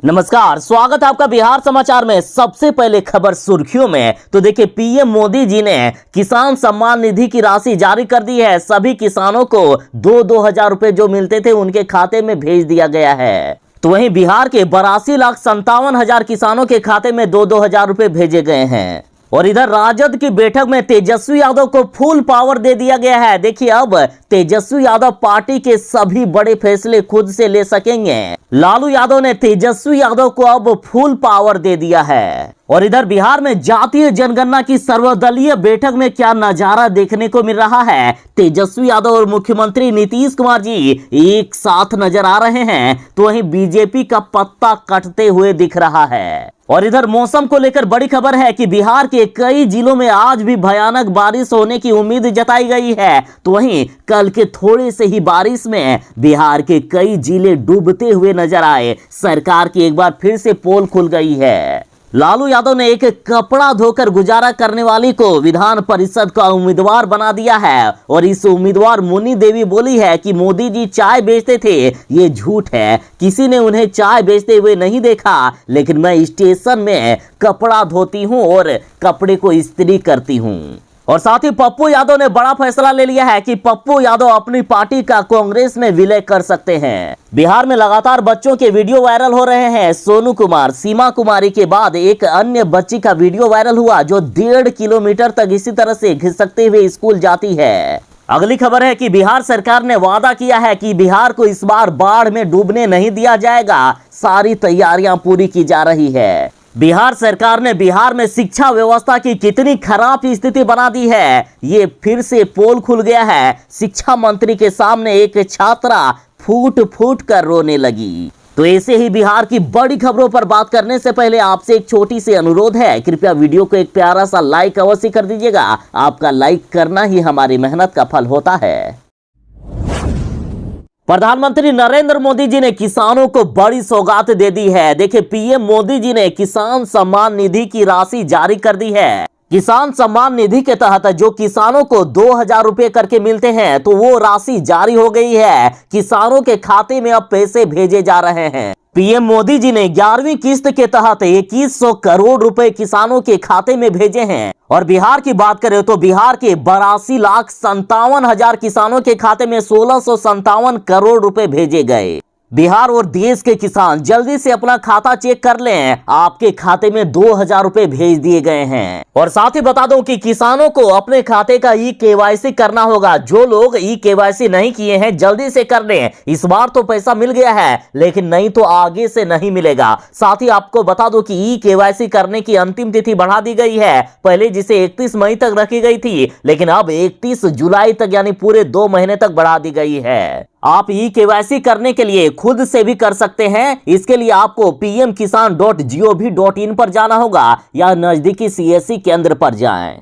नमस्कार, स्वागत है आपका बिहार समाचार में। सबसे पहले खबर सुर्खियों में तो देखिए, पीएम मोदी जी ने किसान सम्मान निधि की राशि जारी कर दी है। सभी किसानों को 2-2 हजार रुपए जो मिलते थे उनके खाते में भेज दिया गया है। तो वहीं बिहार के 82,57,000 किसानों के खाते में 2-2 हजार रुपए भेजे गए हैं। और इधर राजद की बैठक में तेजस्वी यादव को फुल पावर दे दिया गया है। देखिए, अब तेजस्वी यादव पार्टी के सभी बड़े फैसले खुद से ले सकेंगे। लालू यादव ने तेजस्वी यादव को अब फुल पावर दे दिया है। और इधर बिहार में जातीय जनगणना की सर्वदलीय बैठक में क्या नजारा देखने को मिल रहा है। तेजस्वी यादव और मुख्यमंत्री नीतीश कुमार जी एक साथ नजर आ रहे हैं, तो वहीं बीजेपी का पत्ता कटते हुए दिख रहा है। और इधर मौसम को लेकर बड़ी खबर है कि बिहार के कई जिलों में आज भी भयानक बारिश होने की उम्मीद जताई गई है। तो वहीं कल के थोड़े से ही बारिश में बिहार के कई जिले डूबते हुए नजर आए। सरकार की एक बार फिर से पोल खुल गई है। लालू यादव ने एक कपड़ा धोकर गुजारा करने वाली को विधान परिषद का उम्मीदवार बना दिया है। और इस उम्मीदवार मुन्नी देवी बोली है कि मोदी जी चाय बेचते थे, ये झूठ है। किसी ने उन्हें चाय बेचते हुए नहीं देखा, लेकिन मैं स्टेशन में कपड़ा धोती हूं और कपड़े को इस्त्री करती हूं। और साथ ही पप्पू यादव ने बड़ा फैसला ले लिया है कि पप्पू यादव अपनी पार्टी का कांग्रेस में विलय कर सकते हैं। बिहार में लगातार बच्चों के वीडियो वायरल हो रहे हैं। सोनू कुमार, सीमा कुमारी के बाद एक अन्य बच्ची का वीडियो वायरल हुआ जो 1.5 किलोमीटर तक इसी तरह से घिसकते हुए स्कूल जाती है। अगली खबर है कि बिहार सरकार ने वादा किया है कि बिहार को इस बार बाढ़ में डूबने नहीं दिया जाएगा। सारी तैयारियां पूरी की जा रही है। बिहार सरकार ने बिहार में शिक्षा व्यवस्था की कितनी खराब स्थिति बना दी है, ये फिर से पोल खुल गया है। शिक्षा मंत्री के सामने एक छात्रा फूट फूट कर रोने लगी। तो ऐसे ही बिहार की बड़ी खबरों पर बात करने से पहले आपसे एक छोटी सी अनुरोध है, कृपया वीडियो को एक प्यारा सा लाइक अवश्य कर दीजिएगा। आपका लाइक करना ही हमारी मेहनत का फल होता है। प्रधानमंत्री नरेंद्र मोदी जी ने किसानों को बड़ी सौगात दे दी है। देखिए, पीएम मोदी जी ने किसान सम्मान निधि की राशि जारी कर दी है। किसान सम्मान निधि के तहत जो किसानों को 2,000 रुपए करके मिलते हैं, तो वो राशि जारी हो गई है। किसानों के खाते में अब पैसे भेजे जा रहे हैं। पीएम मोदी जी ने 11वीं किस्त के तहत 2100 करोड़ रुपए किसानों के खाते में भेजे हैं। और बिहार की बात करें तो बिहार के 82,57,000 किसानों के खाते में 1657 करोड़ रुपए भेजे गए। बिहार और देश के किसान जल्दी से अपना खाता चेक कर लें, आपके खाते में 2,000 रुपए भेज दिए गए हैं। और साथ ही बता दूं कि किसानों को अपने खाते का ई-केवाईसी करना होगा। जो लोग ई-केवाईसी नहीं किए हैं जल्दी से कर लें। इस बार तो पैसा मिल गया है, लेकिन नहीं तो आगे से नहीं मिलेगा। साथ ही आपको बता दूं कि ई-केवाईसी करने की अंतिम तिथि बढ़ा दी गई है। पहले जिसे 31 मई तक रखी गई थी, लेकिन अब 31 जुलाई तक यानी पूरे 2 महीने तक बढ़ा दी गई है। आप ई-केवाईसी करने के लिए खुद से भी कर सकते हैं। इसके लिए आपको pmkisan.gov.in पर जाना होगा या नजदीकी सीएससी केंद्र पर जाएं।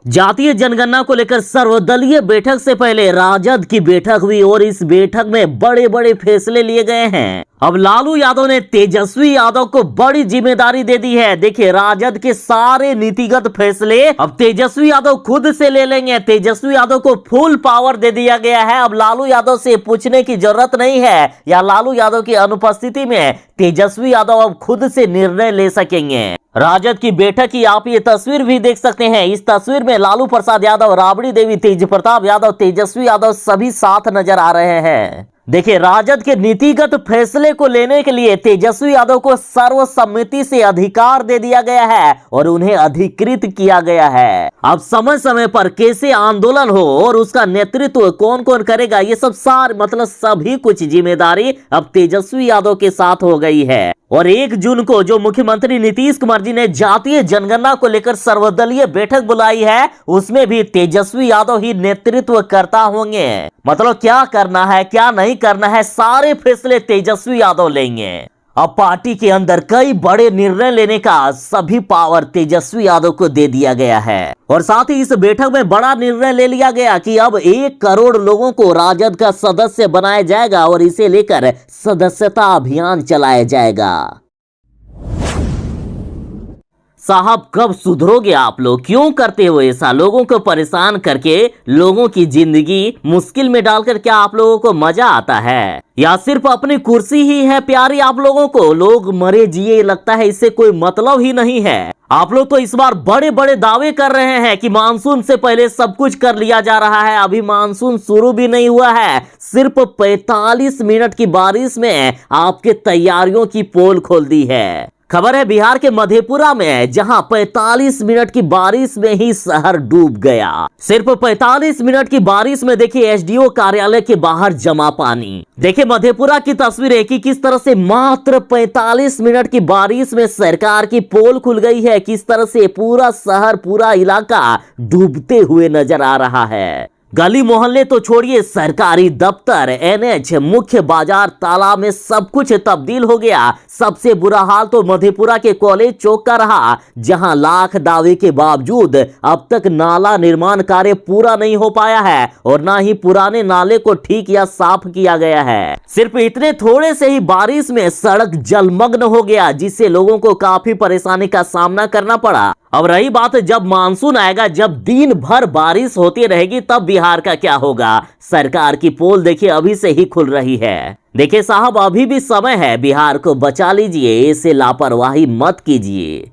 जातीय जनगणना को लेकर सर्वदलीय बैठक से पहले राजद की बैठक हुई और इस बैठक में बड़े बड़े फैसले लिए गए हैं। अब लालू यादव ने तेजस्वी यादव को बड़ी जिम्मेदारी दे दी है। देखिए, राजद के सारे नीतिगत फैसले अब तेजस्वी यादव खुद से ले लेंगे। तेजस्वी यादव को फुल पावर दे दिया गया है। अब लालू यादव से पूछने की जरूरत नहीं है, या लालू यादव की अनुपस्थिति में तेजस्वी यादव अब खुद से निर्णय ले सकेंगे। राजद की बैठक की आप ये तस्वीर भी देख सकते हैं। इस तस्वीर में लालू प्रसाद यादव, राबड़ी देवी, तेज प्रताप यादव, तेजस्वी यादव सभी साथ नजर आ रहे हैं। देखिए, राजद के नीतिगत फैसले को लेने के लिए तेजस्वी यादव को सर्वसम्मति से अधिकार दे दिया गया है और उन्हें अधिकृत किया गया है। अब समय समय पर कैसे आंदोलन हो और उसका नेतृत्व कौन कौन करेगा, ये सब सभी कुछ जिम्मेदारी अब तेजस्वी यादव के साथ हो गई है। और 1 जून को जो मुख्यमंत्री नीतीश कुमार जी ने जातीय जनगणना को लेकर सर्वदलीय बैठक बुलाई है, उसमें भी तेजस्वी यादव ही नेतृत्व करता होंगे। मतलब क्या करना है क्या नहीं करना है, सारे फैसले तेजस्वी यादव लेंगे। अब पार्टी के अंदर कई बड़े निर्णय लेने का सभी पावर तेजस्वी यादव को दे दिया गया है। और साथ ही इस बैठक में बड़ा निर्णय ले लिया गया कि अब 1 करोड़ लोगों को राजद का सदस्य बनाया जाएगा और इसे लेकर सदस्यता अभियान चलाया जाएगा। साहब कब सुधरोगे आप लोग? क्यों करते हो ऐसा? लोगों को परेशान करके लोगों की जिंदगी मुश्किल में डालकर क्या आप लोगों को मजा आता है, या सिर्फ अपनी कुर्सी ही है प्यारी आप लोगों को? लोग मरे जिए लगता है इससे कोई मतलब ही नहीं है। आप लोग तो इस बार बड़े बड़े दावे कर रहे हैं कि मानसून से पहले सब कुछ कर लिया जा रहा है। अभी मानसून शुरू भी नहीं हुआ है, सिर्फ 45 मिनट की बारिश में आपके तैयारियों की पोल खोल दी है। खबर है बिहार के मधेपुरा में, जहां 45 मिनट की बारिश में ही शहर डूब गया। सिर्फ 45 मिनट की बारिश में देखिए एसडीओ कार्यालय के बाहर जमा पानी। देखिए मधेपुरा की तस्वीरें कि किस तरह से मात्र 45 मिनट की बारिश में सरकार की पोल खुल गई है। किस तरह से पूरा शहर, पूरा इलाका डूबते हुए नजर आ रहा है। गली मोहल्ले तो छोड़िए, सरकारी दफ्तर, एनएच, मुख्य बाजार, तालाब में सब कुछ तब्दील हो गया। सबसे बुरा हाल तो मधेपुरा के कॉलेज चौक का रहा, जहां लाख दावे के बावजूद अब तक नाला निर्माण कार्य पूरा नहीं हो पाया है और ना ही पुराने नाले को ठीक या साफ किया गया है। सिर्फ इतने थोड़े से ही बारिश में सड़क जलमग्न हो गया, जिससे लोगों को काफी परेशानी का सामना करना पड़ा। अब रही बात जब मानसून आएगा, जब दिन भर बारिश होती रहेगी, तब बिहार का क्या होगा? सरकार की पोल देखिए अभी से ही खुल रही है। देखिए साहब अभी भी समय है, बिहार को बचा लीजिए, ऐसे लापरवाही मत कीजिए।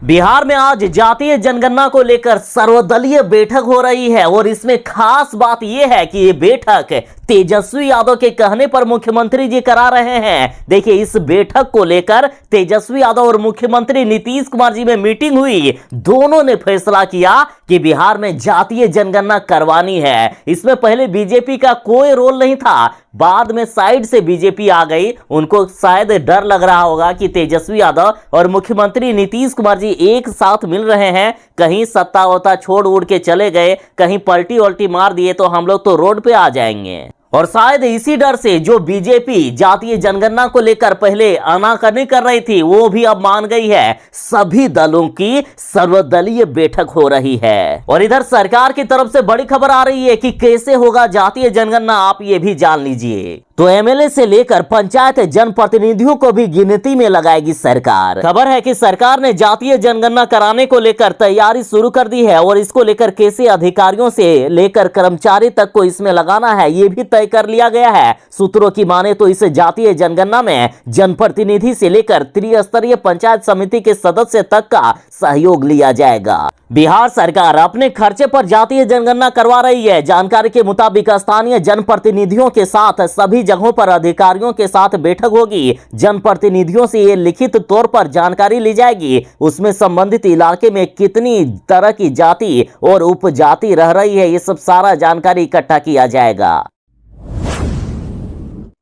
बिहार में आज जातीय जनगणना को लेकर सर्वदलीय बैठक हो रही है और इसमें खास बात यह है कि ये बैठक तेजस्वी यादव के कहने पर मुख्यमंत्री जी करा रहे हैं। देखिए इस बैठक को लेकर तेजस्वी यादव और मुख्यमंत्री नीतीश कुमार जी में मीटिंग हुई। दोनों ने फैसला किया कि बिहार में जातीय जनगणना करवानी है। इसमें पहले बीजेपी का कोई रोल नहीं था, बाद में साइड से बीजेपी आ गई। उनको शायद डर लग रहा होगा कि तेजस्वी यादव और मुख्यमंत्री नीतीश कुमार जी एक साथ मिल रहे हैं, कहीं सत्ता वत्ता छोड़ उड़ के चले गए, कहीं पलटी वल्टी मार दिए तो हम लोग तो रोड पे आ जाएंगे। और शायद इसी डर से जो बीजेपी जातीय जनगणना को लेकर पहले आनाकानी कर रही थी, वो भी अब मान गई है। सभी दलों की सर्वदलीय बैठक हो रही है और इधर सरकार की तरफ से बड़ी खबर आ रही है कि कैसे होगा जातीय जनगणना, आप ये भी जान लीजिए। तो एमएलए से लेकर पंचायत जनप्रतिनिधियों को भी गिनती में लगाएगी सरकार। खबर है कि सरकार ने जातीय जनगणना कराने को लेकर तैयारी शुरू कर दी है और इसको लेकर कैसे अधिकारियों से लेकर कर्मचारी तक को इसमें लगाना है, ये भी तय कर लिया गया है। सूत्रों की माने तो इस जातीय जनगणना में जनप्रतिनिधि से लेकर त्रिस्तरीय पंचायत समिति के सदस्य तक का सहयोग लिया जाएगा। बिहार सरकार अपने खर्चे पर जातीय जनगणना करवा रही है। जानकारी के मुताबिक स्थानीय जनप्रतिनिधियों के साथ सभी जगहों पर अधिकारियों के साथ बैठक होगी। जनप्रतिनिधियों से ये लिखित तौर पर जानकारी ली जाएगी, उसमें संबंधित इलाके में कितनी तरह की जाति और उपजाति रह रही है, ये सब सारा जानकारी इकट्ठा किया जाएगा।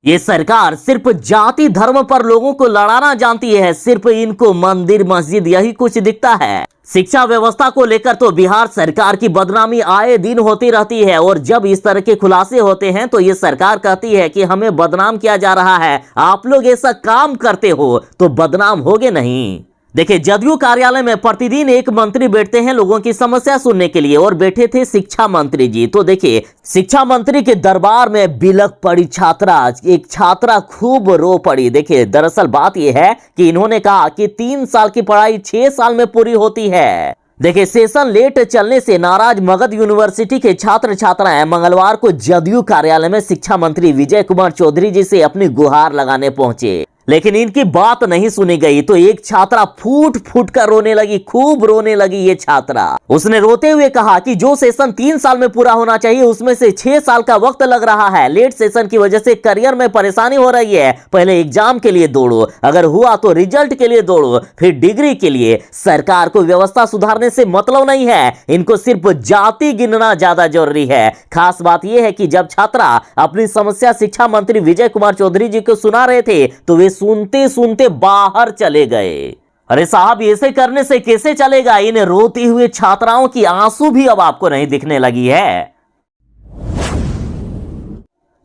ये सरकार सिर्फ जाति धर्म पर लोगों को लड़ाना जानती है, सिर्फ इनको मंदिर मस्जिद यही कुछ दिखता है। शिक्षा व्यवस्था को लेकर तो बिहार सरकार की बदनामी आए दिन होती रहती है और जब इस तरह के खुलासे होते हैं तो ये सरकार कहती है कि हमें बदनाम किया जा रहा है। आप लोग ऐसा काम करते हो तो बदनाम होगे नहीं। देखिए जदयू कार्यालय में प्रतिदिन एक मंत्री बैठते हैं लोगों की समस्या सुनने के लिए और बैठे थे शिक्षा मंत्री जी। तो देखिए शिक्षा मंत्री के दरबार में बिलख पड़ी छात्रा, एक छात्रा खूब रो पड़ी। देखिए दरअसल बात यह है कि इन्होंने कहा कि 3 साल की पढ़ाई 6 साल में पूरी होती है। देखिए सेशन लेट चलने से नाराज मगध यूनिवर्सिटी के छात्र छात्राएं मंगलवार को जदयू कार्यालय में शिक्षा मंत्री विजय कुमार चौधरी जी से अपनी गुहार लगाने पहुंचे, लेकिन इनकी बात नहीं सुनी गई। तो एक छात्रा फूट फूट कर रोने लगी, खूब रोने लगी ये छात्रा। उसने रोते हुए कहा कि जो सेशन 3 साल में पूरा होना चाहिए उसमें से 6 साल का वक्त लग रहा है। लेट सेशन की वजह से करियर में परेशानी हो रही है। पहले एग्जाम के लिए दौड़ो, अगर हुआ तो रिजल्ट के लिए दौड़ो, फिर डिग्री के लिए। सरकार को व्यवस्था सुधारने से मतलब नहीं है, इनको सिर्फ जाति गिनना ज्यादा जरूरी है। खास बात यह है कि जब छात्रा अपनी समस्या शिक्षा मंत्री विजय कुमार चौधरी जी को सुना रहे थे तो वे सुनते सुनते बाहर चले गए। अरे साहब ऐसे करने से कैसे चलेगा? इन रोती हुई छात्राओं की आंसू भी अब आपको नहीं दिखने लगी है।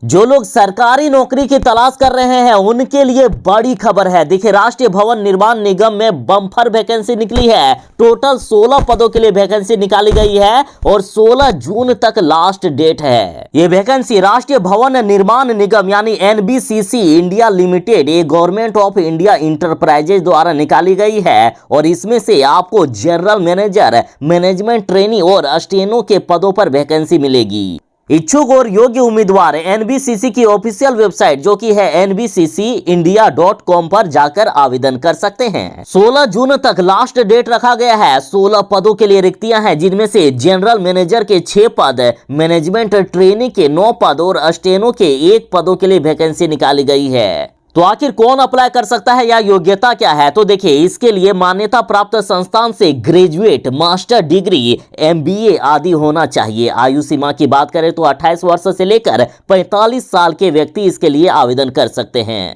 जो लोग सरकारी नौकरी की तलाश कर रहे हैं उनके लिए बड़ी खबर है। देखिए, राष्ट्रीय भवन निर्माण निगम में बम्पर वैकेंसी निकली है। टोटल 16 पदों के लिए वैकेंसी निकाली गई है और 16 जून तक लास्ट डेट है। ये वैकेंसी राष्ट्रीय भवन निर्माण निगम यानी एनबीसीसी इंडिया लिमिटेड, ये गवर्नमेंट ऑफ इंडिया इंटरप्राइजेज द्वारा निकाली गई है और इसमें से आपको जनरल मैनेजर, मैनेजमेंट ट्रेनी और स्टेनो के पदों पर वैकेंसी मिलेगी। इच्छुक और योग्य उम्मीदवार एनबीसीसी की ऑफिशियल वेबसाइट जो कि है nbccindia.com पर जाकर आवेदन कर सकते हैं। 16 जून तक लास्ट डेट रखा गया है। 16 पदों के लिए रिक्तियां हैं, जिनमें से जनरल मैनेजर के 6 पद, मैनेजमेंट ट्रेनी के 9 पद और स्टेनो के 1 पदों के लिए वैकेंसी निकाली गई है। तो आखिर कौन अप्लाई कर सकता है या योग्यता क्या है? तो देखिए, इसके लिए मान्यता प्राप्त संस्थान से ग्रेजुएट, मास्टर डिग्री, एमबीए आदि होना चाहिए। आयु सीमा की बात करें तो 28 वर्ष से लेकर 45 साल के व्यक्ति इसके लिए आवेदन कर सकते हैं।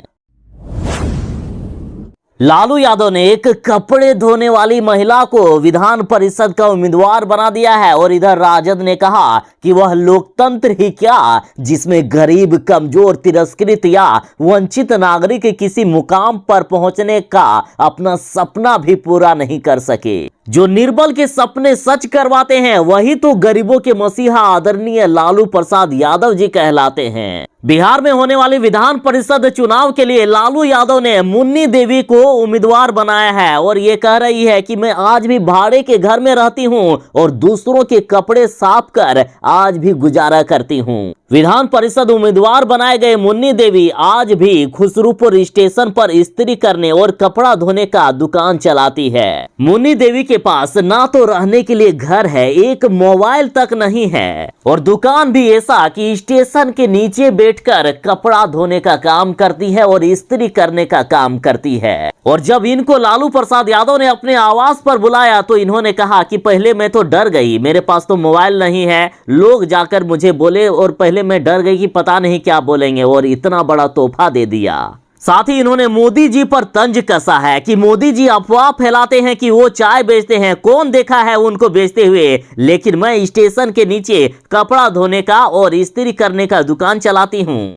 लालू यादव ने एक कपड़े धोने वाली महिला को विधान परिषद का उम्मीदवार बना दिया है और इधर राजद ने कहा कि वह लोकतंत्र ही क्या जिसमें गरीब, कमजोर, तिरस्कृत या वंचित नागरिक किसी मुकाम पर पहुंचने का अपना सपना भी पूरा नहीं कर सके। जो निर्बल के सपने सच करवाते हैं वही तो गरीबों के मसीहा आदरणीय लालू प्रसाद यादव जी कहलाते हैं। बिहार में होने वाली विधान परिषद चुनाव के लिए लालू यादव ने मुन्नी देवी को उम्मीदवार बनाया है और ये कह रही है कि मैं आज भी भाड़े के घर में रहती हूं और दूसरों के कपड़े साफ कर आज भी गुजारा करती हूं। विधान परिषद उम्मीदवार बनाए गए मुन्नी देवी आज भी खुसरूपुर स्टेशन पर इस्त्री करने और कपड़ा धोने का दुकान चलाती है। मुन्नी देवी के पास ना तो रहने के लिए घर है, एक मोबाइल तक नहीं है और दुकान भी ऐसा कि स्टेशन के नीचे बैठकर कपड़ा धोने का काम करती है और इस्त्री करने का काम करती है। और जब इनको लालू प्रसाद यादव ने अपने आवास पर बुलाया तो इन्होंने कहा कि पहले मैं तो डर गई, मेरे पास तो मोबाइल नहीं है, लोग जाकर मुझे बोले और पहले मैं डर गई कि पता नहीं क्या बोलेंगे और इतना बड़ा तोहफा दे दिया। साथ ही इन्होंने मोदी जी पर तंज कसा है कि मोदी जी अफवाह फैलाते हैं कि वो चाय बेचते हैं, कौन देखा है उनको बेचते हुए, लेकिन मैं स्टेशन के नीचे कपड़ा धोने का और इस्त्री करने का दुकान चलाती हूं।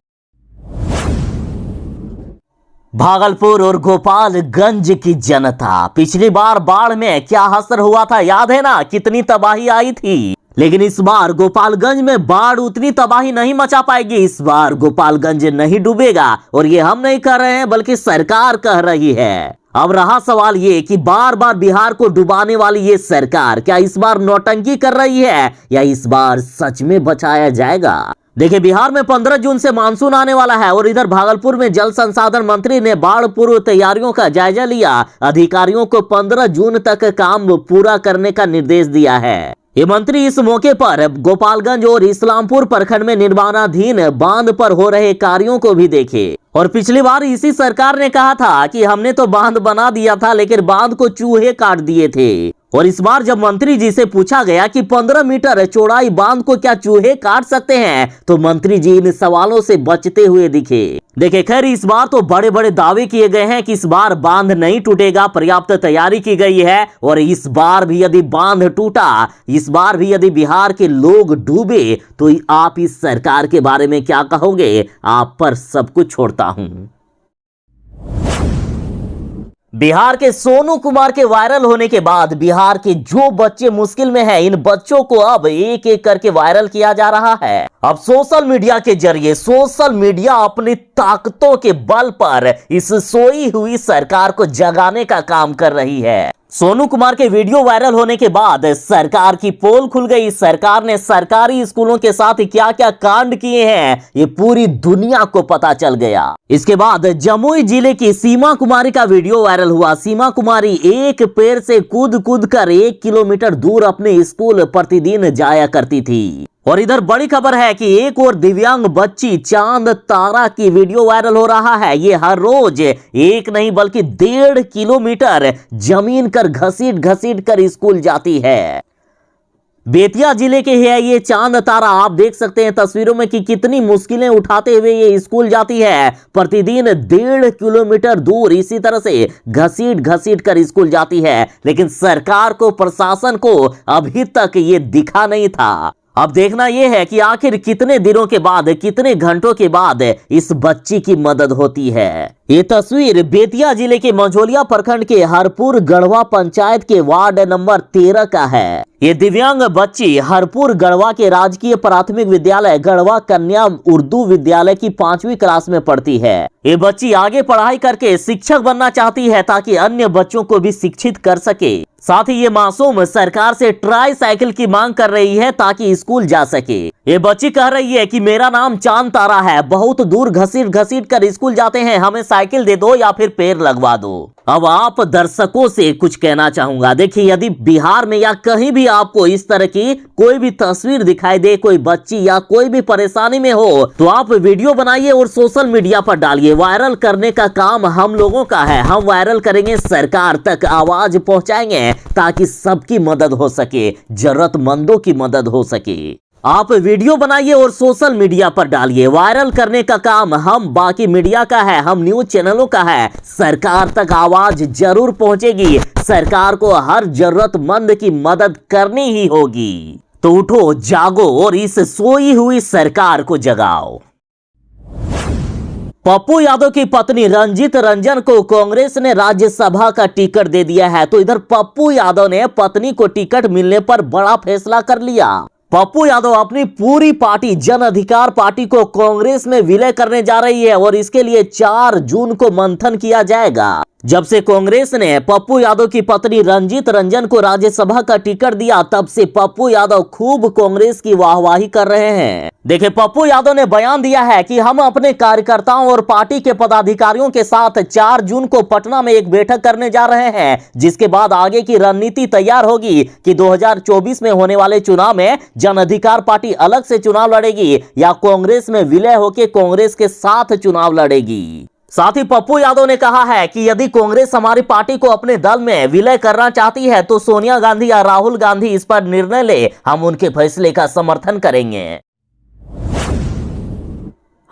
भागलपुर और गोपालगंज की जनता, पिछली बार बाढ़ में क्या असर हुआ था याद है ना, कितनी तबाही आई थी। लेकिन इस बार गोपालगंज में बाढ़ उतनी तबाही नहीं मचा पाएगी। इस बार गोपालगंज नहीं डूबेगा और ये हम नहीं कह रहे हैं बल्कि सरकार कह रही है। अब रहा सवाल ये कि बार बार बिहार को डुबाने वाली ये सरकार क्या इस बार नौटंकी कर रही है या इस बार सच में बचाया जाएगा। देखिए, बिहार में 15 जून से मानसून आने वाला है और इधर भागलपुर में जल संसाधन मंत्री ने बाढ़ पूर्व तैयारियों का जायजा लिया। अधिकारियों को 15 जून तक काम पूरा करने का निर्देश दिया है। ये मंत्री इस मौके पर गोपालगंज और इस्लामपुर प्रखंड में निर्माणाधीन बांध पर हो रहे कार्यों को भी देखे। और पिछली बार इसी सरकार ने कहा था कि हमने तो बांध बना दिया था लेकिन बांध को चूहे काट दिए थे। और इस बार जब मंत्री जी से पूछा गया कि 15 मीटर चौड़ाई बांध को क्या चूहे काट सकते हैं तो मंत्री जी इन सवालों से बचते हुए दिखे। देखिए, खैर इस बार तो बड़े बड़े दावे किए गए हैं कि इस बार बांध नहीं टूटेगा, पर्याप्त तैयारी की गई है। और इस बार भी यदि बांध टूटा, इस बार भी यदि बिहार के लोग डूबे तो आप इस सरकार के बारे में क्या कहोगे? आप पर सब कुछ छोड़ता हूं। बिहार के सोनू कुमार के वायरल होने के बाद बिहार के जो बच्चे मुश्किल में हैं, इन बच्चों को अब एक एक करके वायरल किया जा रहा है। अब सोशल मीडिया के जरिए सोशल मीडिया अपनी ताकतों के बल पर इस सोई हुई सरकार को जगाने का काम कर रही है। सोनू कुमार के वीडियो वायरल होने के बाद सरकार की पोल खुल गई। सरकार ने सरकारी स्कूलों के साथ क्या क्या कांड किए हैं ये पूरी दुनिया को पता चल गया। इसके बाद जमुई जिले की सीमा कुमारी का वीडियो वायरल हुआ। सीमा कुमारी एक पेड़ से कूद कूद कर 1 किलोमीटर दूर अपने स्कूल प्रतिदिन जाया करती थी। और इधर बड़ी खबर है कि एक और दिव्यांग बच्ची चांद तारा की वीडियो वायरल हो रहा है। ये हर रोज एक नहीं बल्कि 1.5 किलोमीटर जमीन कर घसीट घसीट कर स्कूल जाती है। बेतिया जिले के है ये चांद तारा। आप देख सकते हैं तस्वीरों में कि कितनी मुश्किलें उठाते हुए ये स्कूल जाती है। प्रतिदिन 1.5 किलोमीटर दूर इसी तरह से घसीट घसीट कर स्कूल जाती है। लेकिन सरकार को, प्रशासन को अभी तक ये दिखा नहीं था। अब देखना यह है कि आखिर कितने दिनों के बाद, कितने घंटों के बाद इस बच्ची की मदद होती है। ये तस्वीर बेतिया जिले के मंझोलिया प्रखंड के हरपुर गढ़वा पंचायत के वार्ड नंबर 13 का है। ये दिव्यांग बच्ची हरपुर गढ़वा के राजकीय प्राथमिक विद्यालय गढ़वा कन्या उर्दू विद्यालय की 5वीं क्लास में पढ़ती है। ये बच्ची आगे पढ़ाई करके शिक्षक बनना चाहती है ताकि अन्य बच्चों को भी शिक्षित कर सके। साथ ही ये मासूम सरकार से ट्राई साइकिल की मांग कर रही है ताकि स्कूल जा सके। ये बच्ची कह रही है कि मेरा नाम चांद तारा है, बहुत दूर घसीट घसीट कर स्कूल जाते हैं, हमें साइकिल दे दो या फिर पेड़ लगवा दो। अब आप दर्शकों से कुछ कहना चाहूंगा। देखिए, यदि बिहार में या कहीं भी आपको इस तरह की कोई भी तस्वीर दिखाई दे, कोई बच्ची या कोई भी परेशानी में हो, तो आप वीडियो बनाइए और सोशल मीडिया पर डालिए। वायरल करने का काम हम लोगों का है। हम वायरल करेंगे, सरकार तक आवाज पहुंचाएंगे ताकि सबकी मदद हो सके, जरूरतमंदों की मदद हो सके। आप वीडियो बनाइए और सोशल मीडिया पर डालिए। वायरल करने का काम हम बाकी मीडिया का है, हम न्यूज चैनलों का है। सरकार तक आवाज जरूर पहुंचेगी। सरकार को हर जरूरतमंद की मदद करनी ही होगी। तो उठो, जागो और इस सोई हुई सरकार को जगाओ। पप्पू यादव की पत्नी रंजीत रंजन को कांग्रेस ने राज्यसभा का टिकट दे दिया है। तो इधर पप्पू यादव ने पत्नी को टिकट मिलने पर बड़ा फैसला कर लिया। पप्पू यादव अपनी पूरी पार्टी जन अधिकार पार्टी को कांग्रेस में विलय करने जा रही है और इसके लिए 4 जून को मंथन किया जाएगा। जब से कांग्रेस ने पप्पू यादव की पत्नी रंजीत रंजन को राज्यसभा का टिकट दिया, तब से पप्पू यादव खूब कांग्रेस की वाहवाही कर रहे हैं। देखिए, पप्पू यादव ने बयान दिया है कि हम अपने कार्यकर्ताओं और पार्टी के पदाधिकारियों के साथ 4 जून को पटना में एक बैठक करने जा रहे हैं, जिसके बाद आगे की रणनीति तैयार होगी कि 2024 में होने वाले चुनाव में जन अधिकार पार्टी अलग से चुनाव लड़ेगी या कांग्रेस में विलय होकर कांग्रेस के साथ चुनाव लड़ेगी। साथ ही पप्पू यादव ने कहा है कि यदि कांग्रेस हमारी पार्टी को अपने दल में विलय करना चाहती है तो सोनिया गांधी या राहुल गांधी इस पर निर्णय ले, हम उनके फैसले का समर्थन करेंगे।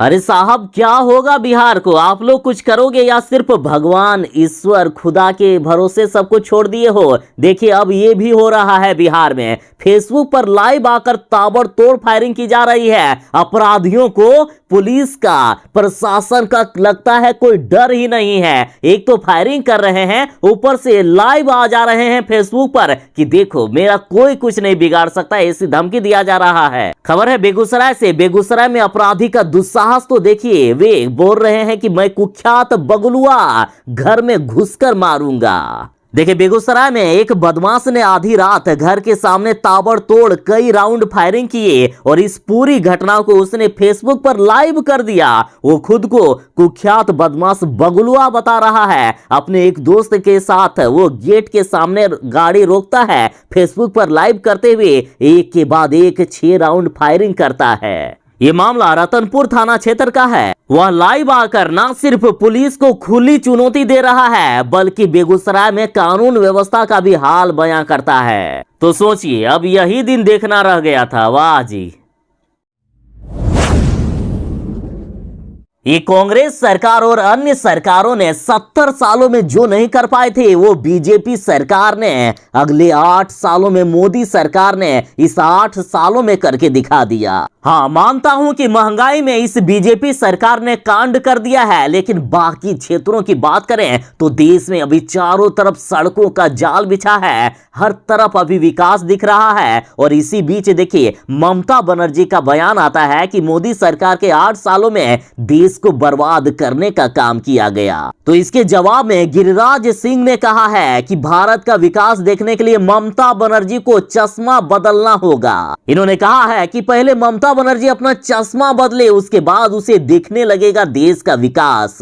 अरे साहब, क्या होगा बिहार को? आप लोग कुछ करोगे या सिर्फ भगवान, ईश्वर, खुदा के भरोसे सब कुछ छोड़ दिए हो? देखिए, अब ये भी हो रहा है बिहार में। फेसबुक पर लाइव आकर ताबड़तोड़ फायरिंग की जा रही है। अपराधियों को पुलिस का, प्रशासन का लगता है कोई डर ही नहीं है। एक तो फायरिंग कर रहे हैं, ऊपर से लाइव आ जा रहे हैं फेसबुक पर कि देखो मेरा कोई कुछ नहीं बिगाड़ सकता, ऐसी धमकी दिया जा रहा है। खबर है बेगूसराय से। बेगूसराय में अपराधी का दुस्साहस तो देखिए। वे बोल रहे हैं कि मैं कुख्यात बगलुआ घर में घुसकर मारूंगा। देखिए, बेगूसराय में एक बदमाश ने आधी रात घर के सामने ताबड़तोड़ कई राउंड फायरिंग किए और इस पूरी घटना को उसने फेसबुक पर लाइव कर दिया। वो खुद को कुख्यात बदमाश बगलुआ बता रहा है। अपने एक दोस्त के साथ वो गेट के सामने गाड़ी रोकता है, फेसबुक पर लाइव करते हुए एक के बाद एक 6 राउंड फायरिंग करता है। ये मामला रतनपुर थाना क्षेत्र का है। वह लाइव आकर न सिर्फ पुलिस को खुली चुनौती दे रहा है, बल्कि बेगूसराय में कानून व्यवस्था का भी हाल बयां करता है। तो सोचिए, अब यही दिन देखना रह गया था। वाह जी। ये कांग्रेस सरकार और अन्य सरकारों ने 70 सालों में जो नहीं कर पाए थे, वो बीजेपी सरकार ने अगले 8 सालों में, मोदी सरकार ने इस 8 सालों में करके दिखा दिया। हाँ, मानता हूं कि महंगाई में इस बीजेपी सरकार ने कांड कर दिया है, लेकिन बाकी क्षेत्रों की बात करें तो देश में अभी चारों तरफ सड़कों का जाल बिछा है। हर तरफ अभी विकास दिख रहा है। और इसी बीच देखिए, ममता बनर्जी का बयान आता है कि मोदी सरकार के 8 सालों में देश को बर्बाद करने का काम किया गया। तो इसके जवाब में गिरिराज सिंह ने कहा है कि भारत का विकास देखने के लिए ममता बनर्जी को चश्मा बदलना होगा। इन्होंने कहा है कि पहले ममता बनर्जी अपना चश्मा बदले, उसके बाद उसे दिखने लगेगा देश का विकास।